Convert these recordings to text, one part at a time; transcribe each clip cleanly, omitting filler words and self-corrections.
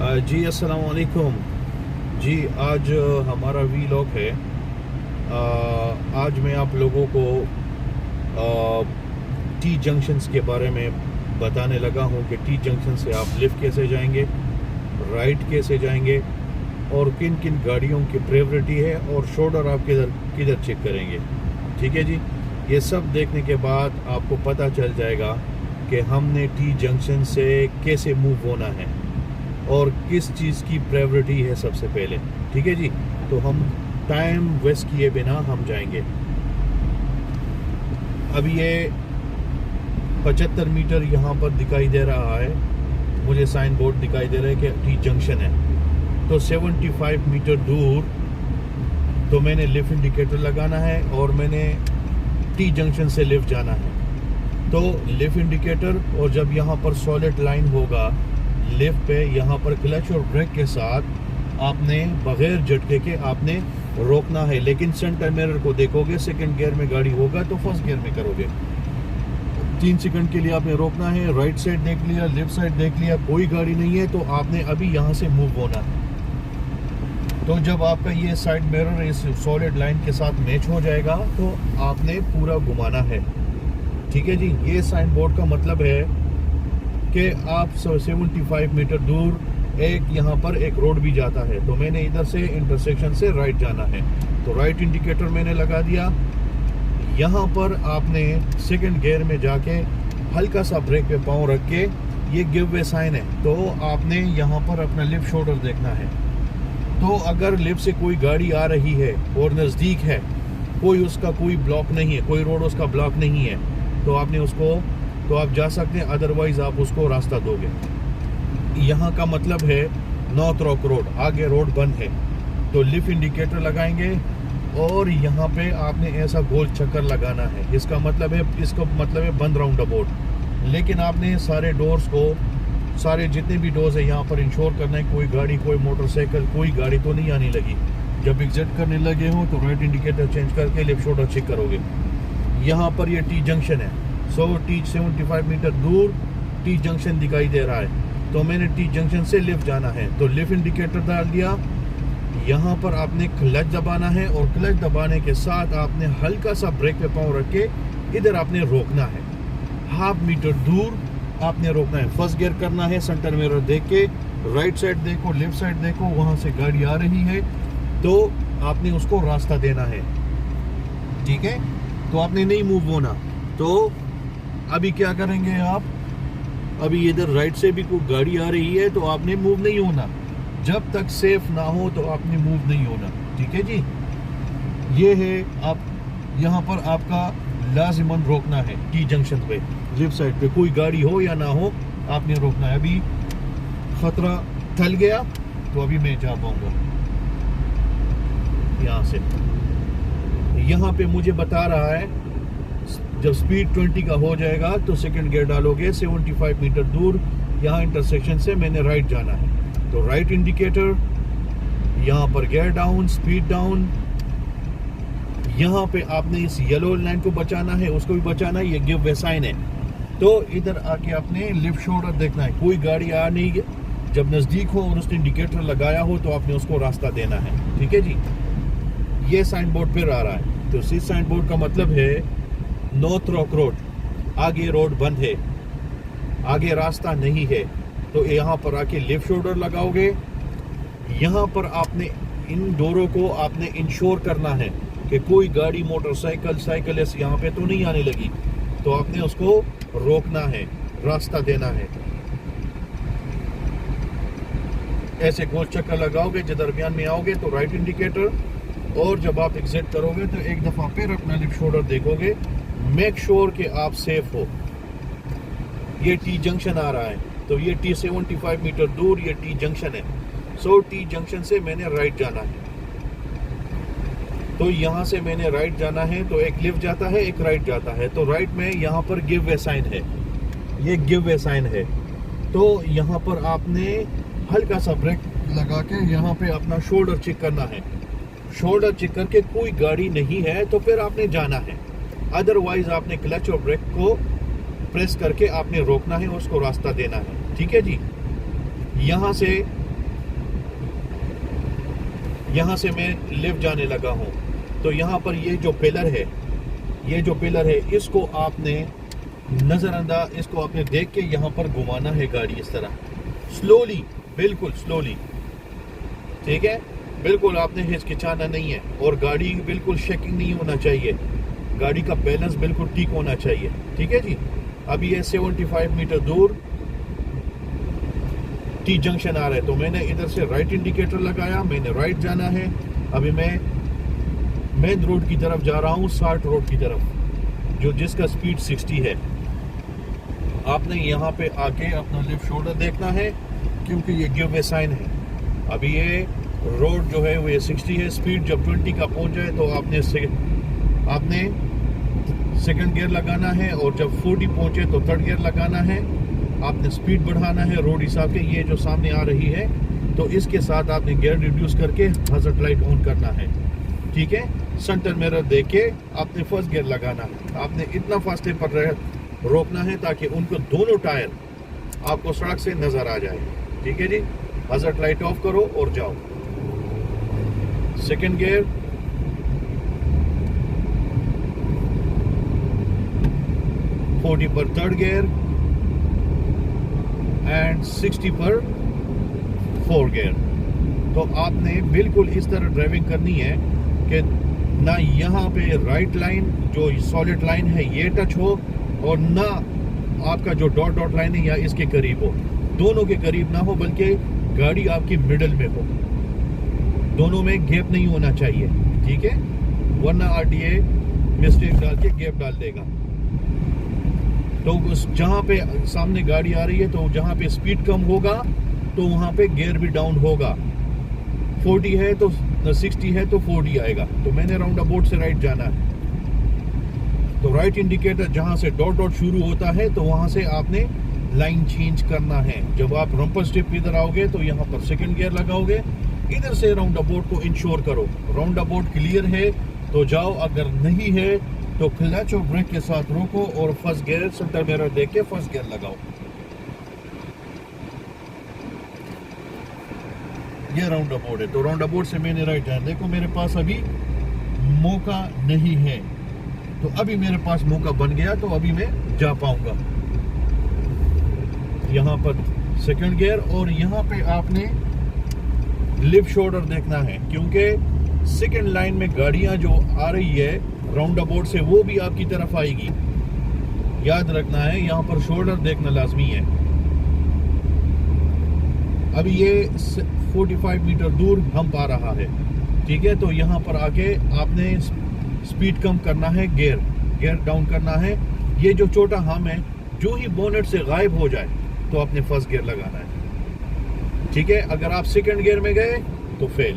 जी अस्सलाम वालेकुम जी। आज हमारा वीलॉग है। आज मैं आप लोगों को टी जंक्शंस के बारे में बताने लगा हूं कि टी जंक्शन से आप लेफ़्ट कैसे जाएंगे, राइट कैसे जाएंगे और किन किन गाड़ियों की प्रायोरिटी है और शोल्डर आप किधर किधर चेक करेंगे। ठीक है जी। ये सब देखने के बाद आपको पता चल जाएगा कि हमने टी जंक्शन से कैसे मूव होना है और किस चीज़ की प्रायोरिटी है सबसे पहले। ठीक है जी। तो हम टाइम वेस्ट किए बिना हम जाएंगे। अभी ये 75 मीटर यहाँ पर दिखाई दे रहा है, मुझे साइन बोर्ड दिखाई दे रहा है कि टी जंक्शन है। तो 75 मीटर दूर तो मैंने लिफ्ट इंडिकेटर लगाना है और मैंने टी जंक्शन से लिफ्ट जाना है। तो लिफ्ट इंडिकेटर और जब यहाँ पर सॉलिड लाइन होगा लिफ्ट पे, यहाँ पर क्लच और ब्रेक के साथ आपने बगैर झटके के आपने रोकना है। लेकिन सेंटर मिरर को देखोगे, सेकंड गियर में गाड़ी होगा तो फर्स्ट गियर में करोगे। 3 सेकंड के लिए आपने रोकना है। राइट साइड देख लिया, लेफ्ट साइड देख लिया, कोई गाड़ी नहीं है तो आपने अभी यहाँ से मूव होना है। तो जब आपका ये साइड मिरर इस सॉलिड लाइन के साथ मैच हो जाएगा तो आपने पूरा घुमाना है। ठीक है जी। ये साइन बोर्ड का मतलब है कि आप 75 मीटर दूर एक यहाँ पर एक रोड भी जाता है, तो मैंने इधर से इंटरसेक्शन से राइट जाना है। तो राइट इंडिकेटर मैंने लगा दिया। यहाँ पर आपने सेकंड गियर में जाके हल्का सा ब्रेक पे पाँव रख के, ये गिव वे साइन है, तो आपने यहाँ पर अपना लेफ्ट शोल्डर देखना है। तो अगर लेफ्ट से कोई गाड़ी आ रही है और नज़दीक है, कोई उसका कोई ब्लॉक नहीं है, कोई रोड उसका ब्लॉक नहीं है, तो आपने उसको तो आप जा सकते हैं, अदरवाइज आप उसको रास्ता दोगे। यहाँ का मतलब है नॉर्थ रॉक रोड, आगे रोड बंद है, तो लिफ्ट इंडिकेटर लगाएंगे और यहाँ पे आपने ऐसा गोल चक्कर लगाना है। इसका मतलब है बंद राउंड अबाउट। लेकिन आपने सारे डोर्स को, सारे जितने भी डोर्स है यहाँ पर इंश्योर करना है कोई गाड़ी, कोई मोटरसाइकिल, कोई गाड़ी तो नहीं आने लगी। जब एग्जिट करने लगे हो तो राइट इंडिकेटर चेंज करके लेफ्ट शोल्डर चेक करोगे। यहाँ पर ये टी जंक्शन है, 75 मीटर दूर टी जंक्शन दिखाई दे रहा है, तो मैंने टी जंक्शन से लिफ्ट जाना है। तो लिफ्ट इंडिकेटर डाल दिया। यहाँ पर आपने क्लच दबाना है और क्लच दबाने के साथ आपने हल्का सा ब्रेक पे पाँव रख के इधर आपने रोकना है। हाफ मीटर दूर आपने रोकना है। फर्स्ट गियर करना है, सेंटर मिरर देख के, राइट साइड देखो, लेफ्ट साइड देखो, वहाँ से गाड़ी आ रही है तो आपने उसको रास्ता देना है। ठीक है। तो आपने नहीं मूव होना। तो अभी क्या करेंगे आप, अभी इधर राइट से भी कोई गाड़ी आ रही है तो आपने मूव नहीं होना। जब तक सेफ ना हो तो आपने मूव नहीं होना। ठीक है जी। ये है, आप यहाँ पर आपका लाजिमन रोकना है टी जंक्शन पे, लेफ्ट साइड पे कोई गाड़ी हो या ना हो आपने रोकना है। अभी खतरा टल गया तो अभी मैं जा पाऊंगा यहाँ से। यहाँ पे मुझे बता रहा है जब स्पीड 20 का हो जाएगा तो सेकंड गियर डालोगे। 75 मीटर दूर यहाँ इंटरसेक्शन से मैंने राइट जाना है, तो राइट इंडिकेटर, यहाँ पर गियर डाउन, स्पीड डाउन। यहाँ पे आपने इस येलो लाइन को बचाना है, उसको भी बचाना है, ये गिव वे साइन है। तो इधर आके आपने लेफ्ट शोल्डर देखना है, कोई गाड़ी आ नहीं, जब नज़दीक हो और उसने इंडिकेटर लगाया हो तो आपने उसको रास्ता देना है। ठीक है जी। ये साइन बोर्ड फिर आ रहा है, तो इस साइन बोर्ड का मतलब है नॉर्थ रॉक रोड, आगे रोड बंद है, आगे रास्ता नहीं है। तो यहाँ पर आके लेफ्ट शोल्डर लगाओगे। यहाँ पर आपने इन डोरों को आपने इंश्योर करना है कि कोई गाड़ी, मोटरसाइकिल, साइकिलिस्ट यहाँ पे तो नहीं आने लगी, तो आपने उसको रोकना है, रास्ता देना है। ऐसे गोल चक्कर लगाओगे, जब दरमियान में आओगे तो राइट इंडिकेटर, और जब आप एग्जिट करोगे तो एक दफ़ा फिर अपना लेफ्ट शोल्डर देखोगे। मेक श्योर कि आप सेफ हो। ये टी जंक्शन आ रहा है, तो ये टी 75 मीटर दूर ये टी जंक्शन है। सो टी जंक्शन से मैंने राइट जाना है, तो यहाँ से मैंने राइट जाना है, तो एक लेफ्ट जाता है, एक राइट जाता है। तो राइट में यहाँ पर गिव वे साइन है, ये गिव वे साइन है। तो यहाँ पर आपने हल्का सा ब्रेक लगा के यहाँ पे अपना शोल्डर चेक करना है। शोल्डर चेक करके कोई गाड़ी नहीं है तो फिर आपने जाना है, अदरवाइज आपने क्लच और ब्रेक को प्रेस करके आपने रोकना है, उसको रास्ता देना है। ठीक है जी। यहाँ से यहाँ से मैं लेफ्ट जाने लगा हूँ। तो यहाँ पर ये जो पिलर है इसको आपने नज़रअंदाज, इसको आपने देख के यहाँ पर घुमाना है गाड़ी इस तरह स्लोली, बिल्कुल स्लोली, ठीक है। बिल्कुल आपने हिचकिचाना नहीं है और गाड़ी बिल्कुल शेकिंग नहीं होना चाहिए, गाड़ी का बैलेंस बिल्कुल ठीक होना चाहिए, ठीक है जी। अभी ये 75 मीटर दूर टी जंक्शन आ रहा है, तो मैंने इधर से राइट इंडिकेटर लगाया, मैंने राइट जाना है। अभी मैं मेन रोड की तरफ जा रहा हूँ, 60 रोड की तरफ, जो जिसका स्पीड 60 है। आपने यहाँ पे आके अपना लेफ्ट शोल्डर देखना है, क्योंकि ये गिव वे साइन है। अभी ये रोड जो है वो ये 60 है, स्पीड जब 20 का पहुँच जाए तो आपने सेकंड गियर लगाना है, और जब 40 पहुँचे तो थर्ड गियर लगाना है। आपने स्पीड बढ़ाना है रोड हिसाब के। ये जो सामने आ रही है तो इसके साथ आपने गियर रिड्यूस करके हज़ार्ड लाइट ऑन करना है, ठीक है। सेंटर मिरर देख के आपने फर्स्ट गियर लगाना है। आपने इतना फासले पर रोकना है ताकि उनको दोनों टायर आपको सड़क से नजर आ जाए, ठीक है जी। हज़ार्ड लाइट ऑफ करो और जाओ। सेकंड गियर, फोर्टी पर थर्ड गियर एंड 60 पर फोर्थ गियर। तो आपने बिल्कुल इस तरह ड्राइविंग करनी है कि ना यहाँ पे राइट लाइन जो सॉलिड लाइन है ये टच हो, और ना आपका जो डॉट डॉट लाइन है या इसके करीब हो, दोनों के करीब ना हो, बल्कि गाड़ी आपकी मिडल में हो। दोनों में गैप नहीं होना चाहिए, ठीक है, वरना आरटीए मिस्टेक डाल के गैप डाल देगा। तो उस जहाँ पे सामने गाड़ी आ रही है तो जहाँ पे स्पीड कम होगा तो वहाँ पे गियर भी डाउन होगा। 40 है तो 60 है तो 40 आएगा। तो मैंने राउंड अबाउट से राइट जाना है, तो राइट इंडिकेटर जहाँ से डॉट डॉट शुरू होता है तो वहाँ से आपने लाइन चेंज करना है। जब आप रंपर स्ट्रिप इधर आओगे तो यहाँ पर सेकंड गियर लगाओगे, इधर से राउंड अबाउट को इंश्योर करो। राउंड अबाउट क्लियर है तो जाओ, अगर नहीं है तो क्लच और ब्रेक के साथ रोको और फर्स्ट गियर सेंटर मिरर देख के फर्स्ट गियर लगाओ। ये राउंड अबाउट है, तो राउंड अबाउट से मैंने राइट जाना। देखो मेरे पास अभी मौका नहीं है, तो अभी मेरे पास मौका बन गया तो अभी मैं जा पाऊंगा। यहाँ पर सेकंड गियर, और यहाँ पे आपने लिफ्ट शोल्डर देखना है, क्योंकि सेकंड लाइन में गाड़ियां जो आ रही है राउंड अबाउट से वो भी आपकी तरफ आएगी। याद रखना है, यहाँ पर शोल्डर देखना लाजमी है। अभी ये 45 मीटर दूर हम्प आ रहा है, ठीक है। तो यहाँ पर आके आपने स्पीड कम करना है, गियर डाउन करना है। ये जो छोटा हम्प है, जो ही बोनेट से गायब हो जाए तो आपने फर्स्ट गियर लगाना है, ठीक है। अगर आप सेकंड गियर में गए तो फेल।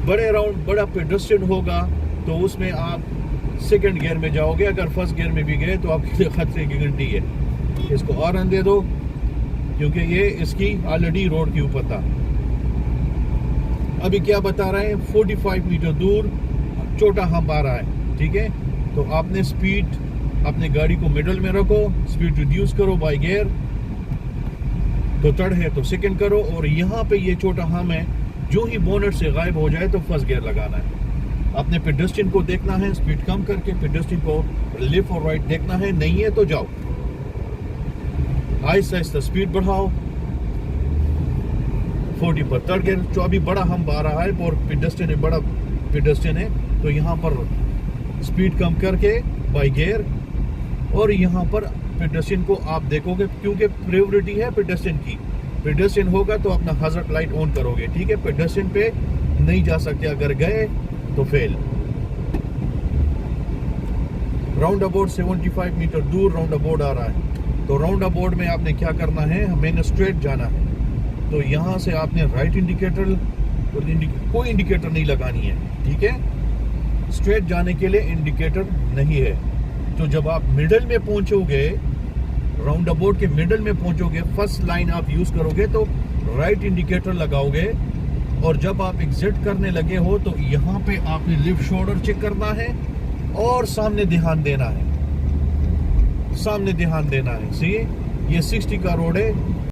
बड़े राउंड बड़ा पेडेस्ट्रियन होगा तो उसमें आप सेकंड गियर में जाओगे। अगर फर्स्ट गियर में भी गए तो आपके लिए खतरे की घंटी है। इसको हॉर्न दे दो, क्योंकि ये इसकी ऑलरेडी रोड के ऊपर था। अभी क्या बता रहे हैं, 45 मीटर दूर छोटा हम्प आ रहा है, ठीक है। तो आपने स्पीड अपने गाड़ी को मिडल में रखो, स्पीड रिड्यूस करो बाय गियर। तो थर्ड है तो सेकंड करो, और यहाँ पे ये छोटा हम्प है, जो ही बोनेट से गायब हो जाए तो फर्स्ट गियर लगाना है। अपने पेडेस्ट्रियन को देखना है, स्पीड कम करके पेडेस्ट्रियन को लेफ्ट और राइट देखना है। नहीं है तो जाओ, आहिस्ता आहिस्ता स्पीड बढ़ाओ। 40 पर थर्ड गियर, जो अभी बड़ा हम्प आ रहा है और पेडेस्ट्रियन है, बड़ा पेडेस्ट्रियन है, तो यहाँ पर स्पीड कम करके बाय गियर। और यहाँ पर पेडेस्ट्रियन को आप देखोगे, क्योंकि प्रायोरिटी है पेडेस्ट्रियन की। पेडेस्ट्रियन होगा तो अपना हज़ार्ड लाइट ऑन करोगे, ठीक है। पेडेस्ट्रियन पे नहीं जा सकते, अगर गए तो फेल। राउंड अबाउट 75 मीटर दूर राउंड अबाउट आ रहा है, तो राउंड अबाउट में आपने क्या करना है, हमें स्ट्रेट जाना है। तो यहाँ से आपने राइट इंडिकेटर, कोई इंडिकेटर नहीं लगानी है, ठीक है। स्ट्रेट जाने के लिए इंडिकेटर नहीं है। तो जब आप मिडल में पहुंचोगे, राउंड अबाउट के मिडल में पहुंचोगे, फर्स्ट लाइन आप यूज करोगे तो राइट इंडिकेटर लगाओगे। और जब आप एग्जिट करने लगे हो तो यहाँ पे आपने लिफ्ट शोल्डर चेक करना है और सामने ध्यान देना है, सामने ध्यान देना है। सी ये 60 का रोड है,